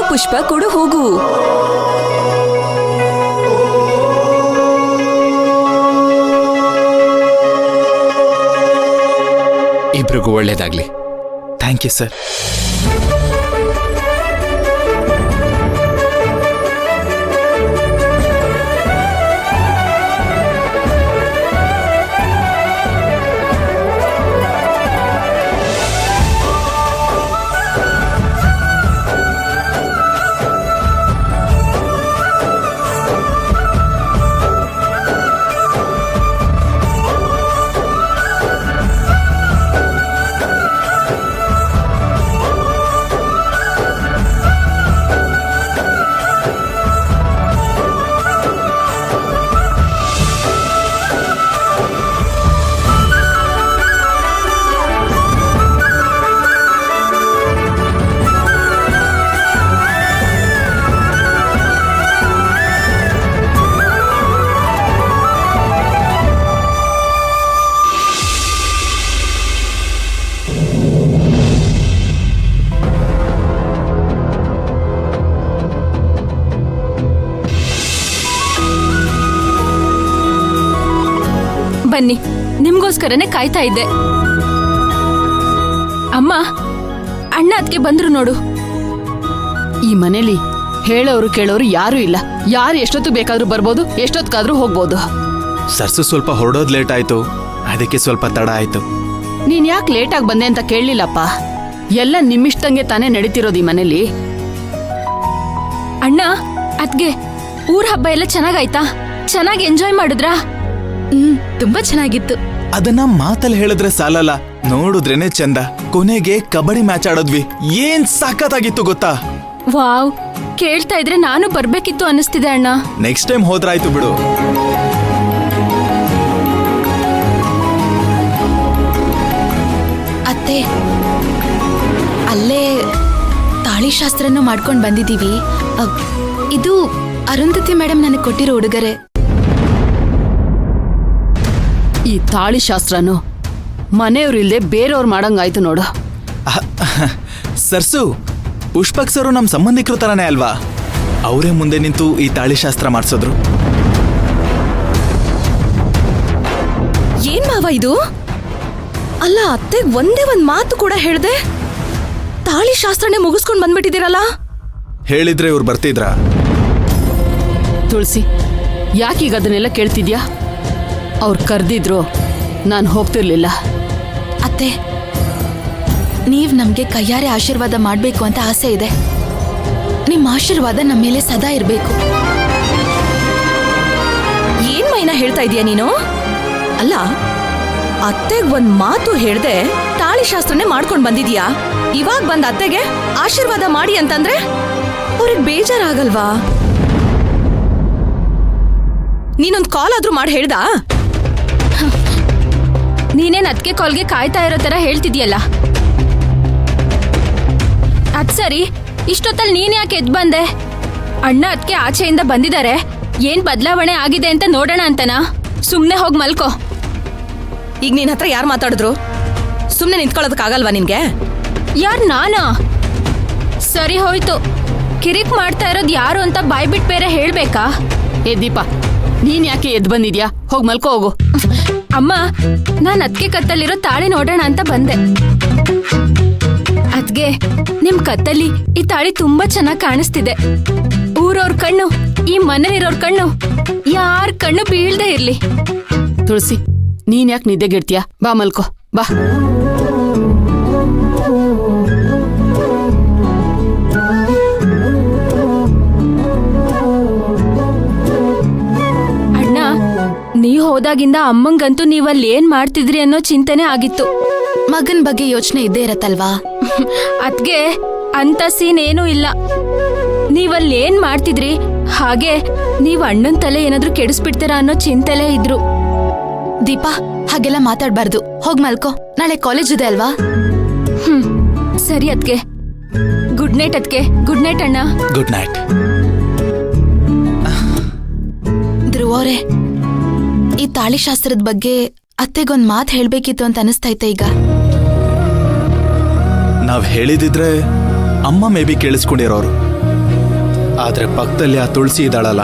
ಪುಷ್ಪ ಕೊಡು ಹೋಗು. ಇಬ್ರಿಗೂ ಒಳ್ಳೇದಾಗ್ಲಿ. Thank you sir. ಬನ್ನಿ, ನಿಮ್ಗೋಸ್ಕರನೇ ಕಾಯ್ತಾ ಇದ್ದೆ. ಅಮ್ಮ, ಅಣ್ಣ ಅದಕ್ಕೆ ಬಂದ್ರು ನೋಡು. ಈ ಮನೇಲಿ ಹೇಳೋರು ಕೇಳೋರು ಯಾರೂ ಇಲ್ಲ. ಯಾರು ಎಷ್ಟೊತ್ತು ಬೇಕಾದ್ರೂ ಬರ್ಬೋದು, ಎಷ್ಟೊತ್ತಾದ್ರೂ ಹೋಗ್ಬೋದು. ಸರ್ಸು ಸ್ವಲ್ಪ ಹೊರಡೋದು ಲೇಟ್ ಆಯ್ತು, ಅದಕ್ಕೆ ಸ್ವಲ್ಪ ತಡ ಆಯ್ತು. ನೀನ್ ಯಾಕೆ ಲೇಟಾಗಿ ಬಂದೆ ಅಂತ ಕೇಳಲಿಲ್ಲಪ್ಪ. ಎಲ್ಲ ನಿಮ್ಮಿಷ್ಟಂಗೆ ತಾನೇ ನಡೀತಿರೋದು ಈ ಮನೇಲಿ. ಅಣ್ಣ, ಅದ್ಗೆ ಊರ್ ಹಬ್ಬ ಎಲ್ಲ ಚೆನ್ನಾಗಾಯ್ತಾ? ಚೆನ್ನಾಗಿ ಎಂಜಾಯ್ ಮಾಡಿದ್ರಾ? ತುಂಬಾ ಚೆನ್ನಾಗಿತ್ತು. ಅದನ್ನ ಮಾತಲ್ಲಿ ಹೇಳಿದ್ರೆ ಸಾಲಲ್ಲ, ನೋಡಿದ್ರೇನೆ ಚಂದ. ಕೊನೆಗೆ ಕಬಡ್ಡಿ ಮ್ಯಾಚ್ ಆಡೋದ್ವಿ, ಏನ್ ಸಖತ್ತಾಗಿತ್ತು ಗೊತ್ತಾ? ವಾವ್, ಕೇಳ್ತಾ ಇದ್ರೆ ನಾನು ಬರ್ಬೇಕಿತ್ತು ಅನ್ನಿಸ್ತಿದೆ ಅಣ್ಣ. ನೆಕ್ಸ್ಟ್ ಟೈಮ್ ಹೋದ್ರಾಯ್ತು ಬಿಡು. ಅತ್ತೆ, ಅಲ್ಲೇ ತಾಳಿಶಾಸ್ತ್ರನೂ ಮಾಡ್ಕೊಂಡ್ ಬಂದಿದೀವಿ. ಇದು ಅರುಂಧತಿ ಮೇಡಮ್ ನನಗೆ ಕೊಟ್ಟಿರೋ ಉಡುಗೊರೆ. ಈ ತಾಳಿ ಶಾಸ್ತ್ರನು ಮನೆಯವ್ರಿಲ್ದೆ ಬೇರೆಯವ್ರು ಮಾಡಂಗಾಯ್ತು ನೋಡು. ಸರ್ಸು, ಪುಷ್ಪಕ್ ಸರು ನಮ್ ಸಂಬಂಧಿಕರು ತರಾನೇ ಅಲ್ವಾ? ಅವರೇ ಮುಂದೆ ನಿಂತು ಈ ತಾಳಿಶಾಸ್ತ್ರ ಮಾಡಿಸೋದ್ರು. ಏನ್ ಮಾವ ಇದು? ಅಲ್ಲ, ಅತ್ತೆ ಒಂದೇ ಒಂದ್ ಮಾತು ಕೂಡ ಹೇಳ್ದೆ ತಾಳಿ ಶಾಸ್ತ್ರನೇ ಮುಗಿಸ್ಕೊಂಡ್ ಬಂದ್ಬಿಟ್ಟಿದ್ದೀರಲ್ಲ. ಹೇಳಿದ್ರೆ ಇವ್ರು ಬರ್ತಿದ್ರ? ತುಳಸಿ, ಯಾಕೀಗ ಅದನ್ನೆಲ್ಲ ಕೇಳ್ತಿದ್ಯಾ? ಅವ್ರು ಕರ್ದಿದ್ರು, ನಾನು ಹೋಗ್ತಿರ್ಲಿಲ್ಲ. ಅತ್ತೆ, ನೀವ್ ನಮ್ಗೆ ಕೈಯಾರೆ ಆಶೀರ್ವಾದ ಮಾಡ್ಬೇಕು ಅಂತ ಆಸೆ ಇದೆ. ನಿಮ್ಮ ಆಶೀರ್ವಾದ ನಮ್ಮ ಮೇಲೆ ಸದಾ ಇರ್ಬೇಕು. ಏನ್ ಮೈನಾ ಹೇಳ್ತಾ ಇದೀಯ ನೀನು? ಅಲ್ಲ, ಅತ್ತೆಗ್ ಒಂದ್ ಮಾತು ಹೇಳ್ದೆ ತಾಳಿ ಶಾಸ್ತ್ರನೇ ಮಾಡ್ಕೊಂಡ್ ಬಂದಿದ್ಯಾ. ಇವಾಗ ಬಂದ ಅತ್ತೆಗೆ ಆಶೀರ್ವಾದ ಮಾಡಿ ಅಂತಂದ್ರೆ ಅವ್ರಿಗೆ ಬೇಜಾರಾಗಲ್ವಾ? ನೀನೊಂದ್ ಕಾಲ್ ಆದ್ರೂ ಮಾಡಿ ಹೇಳ್ದ? ನೀನೇನ್ ಅದಕ್ಕೆ ಕಾಲ್ಗೆ ಕಾಯ್ತಾ ಇರೋ ತರ ಹೇಳ್ತಿದ್ಯಲ್ಲ. ಅದ್ ಸರಿ, ಇಷ್ಟೊತ್ತಲ್ಲಿ ನೀನ್ ಯಾಕೆ ಎದ್ ಬಂದೆ? ಅಣ್ಣ ಅದಕ್ಕೆ ಆಚೆಯಿಂದ ಬಂದಿದ್ದಾರೆ, ಏನ್ ಬದಲಾವಣೆ ಆಗಿದೆ ಅಂತ ನೋಡೋಣ ಅಂತನಾ? ಸುಮ್ನೆ ಹೋಗ್ ಮಲ್ಕೋ. ಈಗ ನಿನ್ ಹತ್ರ ಯಾರು ಮಾತಾಡಿದ್ರು? ಸುಮ್ನೆ ನಿಂತ್ಕೊಳ್ಳೋದಕ್ಕಾಗಲ್ವಾ ನಿನ್ಗೆ? ಯಾರ್ ನಾನಾ? ಸರಿ ಹೋಯ್ತು, ಕಿರಿಕ್ ಮಾಡ್ತಾ ಇರೋದ್ ಯಾರು ಅಂತ ಬಾಯ್ಬಿಟ್ ಬೇರೆ ಹೇಳ್ಬೇಕಾ? ಏ ದೀಪಾ, ನೀನ್ ಯಾಕೆ ಎದ್ ಬಂದಿದ್ಯಾ? ಹೋಗ್ ಮಲ್ಕೋ ಹೋಗು. ಅಮ್ಮ, ನಾನ್ ಅದಕ್ಕೆ ಕತ್ತಲ್ಲಿರೋ ತಾಳಿ ನೋಡೋಣ ಅಂತ ಬಂದೆ. ಅದ್ಗೆ ನಿಮ್ ಕತ್ತಲ್ಲಿ ಈ ತಾಳಿ ತುಂಬಾ ಚೆನ್ನಾಗ್ ಕಾಣಿಸ್ತಿದೆ. ಊರವ್ರ ಕಣ್ಣು, ಈ ಮನೇಲಿರೋರ್ ಕಣ್ಣು, ಯಾರ್ ಕಣ್ಣು ಬೀಳ್ದೆ ಇರ್ಲಿ. ತುಳಸಿ, ನೀನ್ ಯಾಕೆ ನಿದ್ದೆಗೆಡ್ತೀಯಾ? ಬಾ ಮಲ್ಕೋ, ಬಾ. ಅಣ್ಣ, ನೀವ್ ಹೋದಾಗಿಂದ ಅಮ್ಮಂಗಂತೂ ನೀವಲ್ಲಿ ಏನ್ ಮಾಡ್ತಿದ್ರಿ ಅನ್ನೋ ಚಿಂತೆನೆ ಆಗಿತ್ತು. ಮಗನ್ ಬಗ್ಗೆ ಯೋಚನೆ ಇದ್ದೇ ಇರತ್ತಲ್ವಾ? ಅದ್ಗೆ ಅಂತ ಸೀನ್ ಏನೂ ಇಲ್ಲ. ನೀವಲ್ಲಿ ಏನ್ ಮಾಡ್ತಿದ್ರಿ, ಹಾಗೆ ನೀವ್ ಅಣ್ಣನ್ ತಲೆ ಏನಾದ್ರೂ ಕೆಡಿಸ್ಬಿಡ್ತೀರಾ ಅನ್ನೋ ಚಿಂತೆಲೇ ಇದ್ರು. ದೀಪಾ, ಹಾಗೆಲ್ಲ ಮಾತಾಡ್ಬಾರ್ದು. ಹೋಗ್ ಮಲ್ಕೋ, ನಾಳೆ ಕಾಲೇಜ್ ಇದೆ ಅಲ್ವಾ? ಸರಿ ಅದ್ಕೆ. ಗುಡ್ ನೈಟ್ ಅದ್ಕೆ. ಗುಡ್ ನೈಟ್ ಅಣ್ಣ. Good night. ಧ್ರುವವ್ರೆ, ಈ ತಾಳಿಶಾಸ್ತ್ರದ ಬಗ್ಗೆ ಅತ್ತೆಗೊಂದ್ ಮಾತು ಹೇಳ್ಬೇಕಿತ್ತು ಅಂತ ಅನಿಸ್ತೈತೆ ಈಗ. ನಾವ್ ಹೇಳಿದಿದ್ರೆ ಅಮ್ಮ ಮೇ ಬಿ ಕೇಳಿಸ್ಕೊಂಡಿರೋರು. ಆದ್ರೆ ಪಕ್ಕದಲ್ಲಿ ಆ ತುಳಸಿ ಇದ್ದಾಳಲ್ಲ,